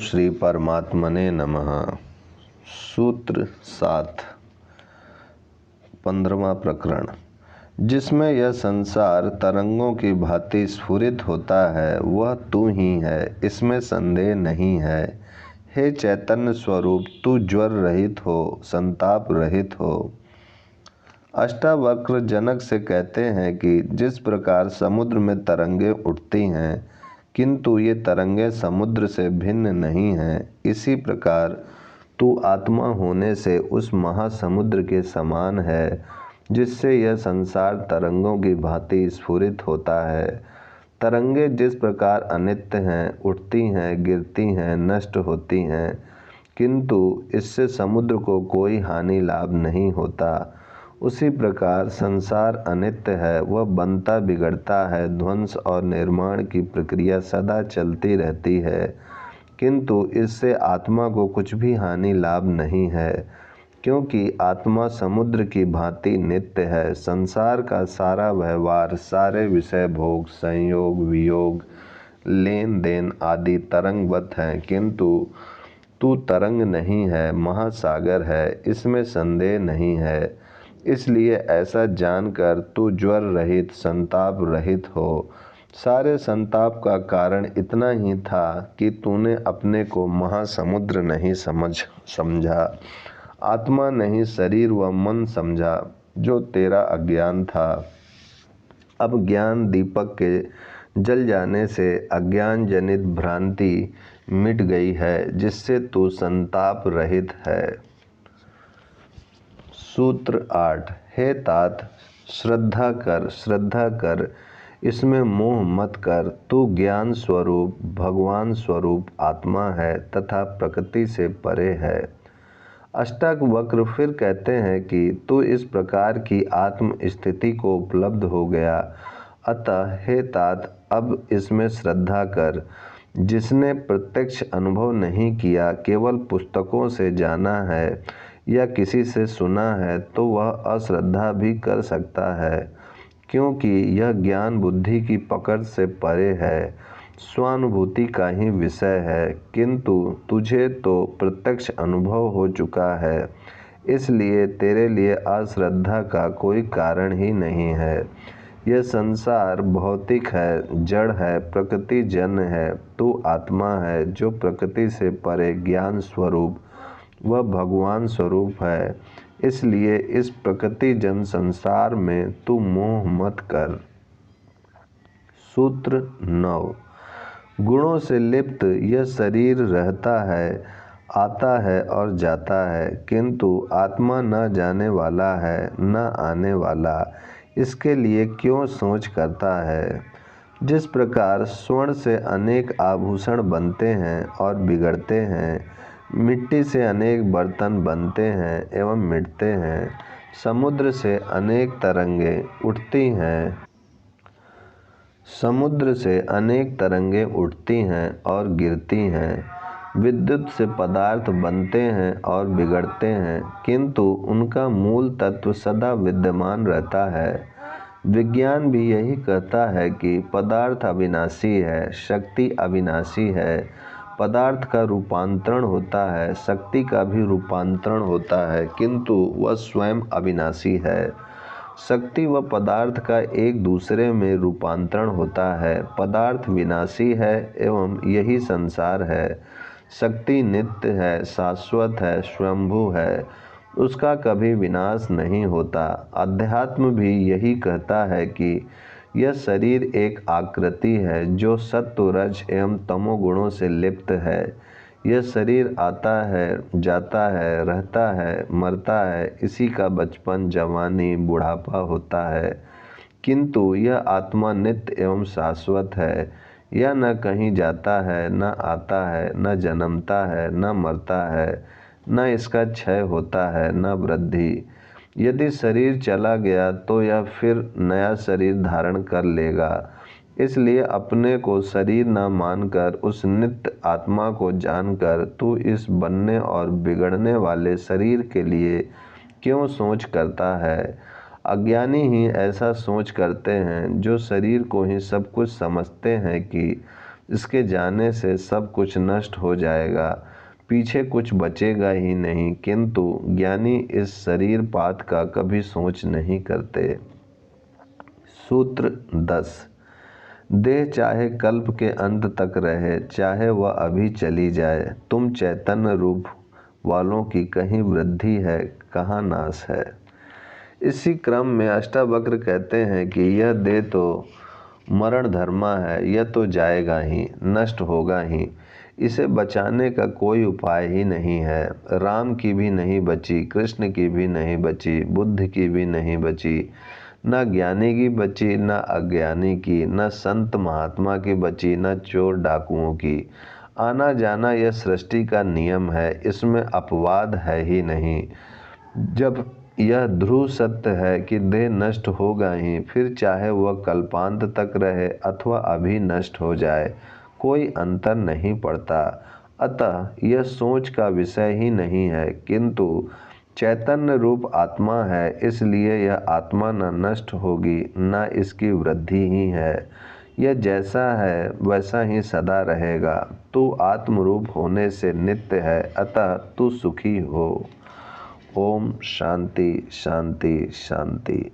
श्री परमात्मने नमः। सूत्र 7 15वां प्रकरण, जिसमें यह संसार तरंगों की भांति स्फुरित होता है वह तू ही है, इसमें संदेह नहीं है। हे चैतन्य स्वरूप, तू ज्वर रहित हो, संताप रहित हो। अष्टावक्र जनक से कहते हैं कि जिस प्रकार समुद्र में तरंगें उठती हैं किंतु ये तरंगें समुद्र से भिन्न नहीं हैं, इसी प्रकार तू आत्मा होने से उस महासमुद्र के समान है जिससे यह संसार तरंगों की भांति स्फुरित होता है। तरंगें जिस प्रकार अनित्य हैं, उठती हैं, गिरती हैं, नष्ट होती हैं, किंतु इससे समुद्र को कोई हानि लाभ नहीं होता, उसी प्रकार संसार अनित्य है, वह बनता बिगड़ता है, ध्वंस और निर्माण की प्रक्रिया सदा चलती रहती है, किंतु इससे आत्मा को कुछ भी हानि लाभ नहीं है, क्योंकि आत्मा समुद्र की भांति नित्य है। संसार का सारा व्यवहार, सारे विषय भोग, संयोग, वियोग, लेन देन आदि तरंगवत हैं, किंतु तू तरंग नहीं है, महासागर है, इसमें संदेह नहीं है। इसलिए ऐसा जानकर तू ज्वर रहित, संताप रहित हो। सारे संताप का कारण इतना ही था कि तूने अपने को महासमुद्र नहीं समझा, आत्मा नहीं शरीर व मन समझा, जो तेरा अज्ञान था। अब ज्ञान दीपक के जल जाने से अज्ञान जनित भ्रांति मिट गई है, जिससे तू संताप रहित है। सूत्र 8 हे तात, श्रद्धा कर, इसमें मोह मत कर। तू ज्ञान स्वरूप, भगवान स्वरूप आत्मा है तथा प्रकृति से परे है। अष्टावक्र फिर कहते हैं कि तू इस प्रकार की आत्म स्थिति को उपलब्ध हो गया, अतः हे तात अब इसमें श्रद्धा कर। जिसने प्रत्यक्ष अनुभव नहीं किया, केवल पुस्तकों से जाना है या किसी से सुना है, तो वह अश्रद्धा भी कर सकता है, क्योंकि यह ज्ञान बुद्धि की पकड़ से परे है, स्वानुभूति का ही विषय है, किंतु तुझे तो प्रत्यक्ष अनुभव हो चुका है, इसलिए तेरे लिए अश्रद्धा का कोई कारण ही नहीं है। यह संसार भौतिक है, जड़ है, प्रकृति जन्य है, तू आत्मा है जो प्रकृति से परे ज्ञान स्वरूप वह भगवान स्वरूप है, इसलिए इस प्रकृति जन संसार में तू मोह मत कर। सूत्र 9 गुणों से लिप्त यह शरीर रहता है, आता है और जाता है, किंतु आत्मा न जाने वाला है, न आने वाला, इसके लिए क्यों सोच करता है। जिस प्रकार स्वर्ण से अनेक आभूषण बनते हैं और बिगड़ते हैं, मिट्टी से अनेक बर्तन बनते हैं एवं मिटते हैं, समुद्र से अनेक तरंगें उठती हैं और गिरती हैं, विद्युत से पदार्थ बनते हैं और बिगड़ते हैं, किंतु उनका मूल तत्व सदा विद्यमान रहता है। विज्ञान भी यही कहता है कि पदार्थ अविनाशी है, शक्ति अविनाशी है। पदार्थ का रूपांतरण होता है, शक्ति का भी रूपांतरण होता है, किंतु वह स्वयं अविनाशी है। शक्ति व पदार्थ का एक दूसरे में रूपांतरण होता है। पदार्थ विनाशी है एवं यही संसार है। शक्ति नित्य है, शाश्वत है, स्वयंभू है, उसका कभी विनाश नहीं होता। अध्यात्म भी यही कहता है कि यह शरीर एक आकृति है जो सत्व, रज एवं तमो गुणों से लिप्त है। यह शरीर आता है, जाता है, रहता है, मरता है, इसी का बचपन, जवानी, बुढ़ापा होता है, किंतु यह आत्मा नित्य एवं शाश्वत है। यह न कहीं जाता है, न आता है, न जन्मता है, न मरता है, न इसका क्षय होता है, न वृद्धि। यदि शरीर चला गया तो यह फिर नया शरीर धारण कर लेगा, इसलिए अपने को शरीर न मानकर उस नित्य आत्मा को जानकर तू इस बनने और बिगड़ने वाले शरीर के लिए क्यों सोच करता है। अज्ञानी ही ऐसा सोच करते हैं, जो शरीर को ही सब कुछ समझते हैं कि इसके जाने से सब कुछ नष्ट हो जाएगा, पीछे कुछ बचेगा ही नहीं। किंतु ज्ञानी इस शरीर पात का कभी सोच नहीं करते। सूत्र 10। देह चाहे कल्प के अंत तक रहे, चाहे वह अभी चली जाए, तुम चैतन्य रूप वालों की कहीं वृद्धि है, कहाँ नाश है। इसी क्रम में अष्टावक्र कहते हैं कि यह देह तो मरण धर्मा है, यह तो जाएगा ही, नष्ट होगा ही, इसे बचाने का कोई उपाय ही नहीं है। राम की भी नहीं बची, कृष्ण की भी नहीं बची, बुद्ध की भी नहीं बची, न ज्ञानी की बची, न अज्ञानी की, न संत महात्मा की बची, न चोर डाकुओं की। आना जाना यह सृष्टि का नियम है, इसमें अपवाद है ही नहीं। जब यह ध्रुव सत्य है कि देह नष्ट होगा ही, फिर चाहे वह कल्पांत तक रहे अथवा अभी नष्ट हो जाए, कोई अंतर नहीं पड़ता। अतः यह सोच का विषय ही नहीं है, किंतु चैतन्य रूप आत्मा है, इसलिए यह आत्मा न नष्ट होगी, न इसकी वृद्धि ही है। यह जैसा है वैसा ही सदा रहेगा। तू आत्मरूप होने से नित्य है, अतः तू सुखी हो। ओम शांति शांति शांति।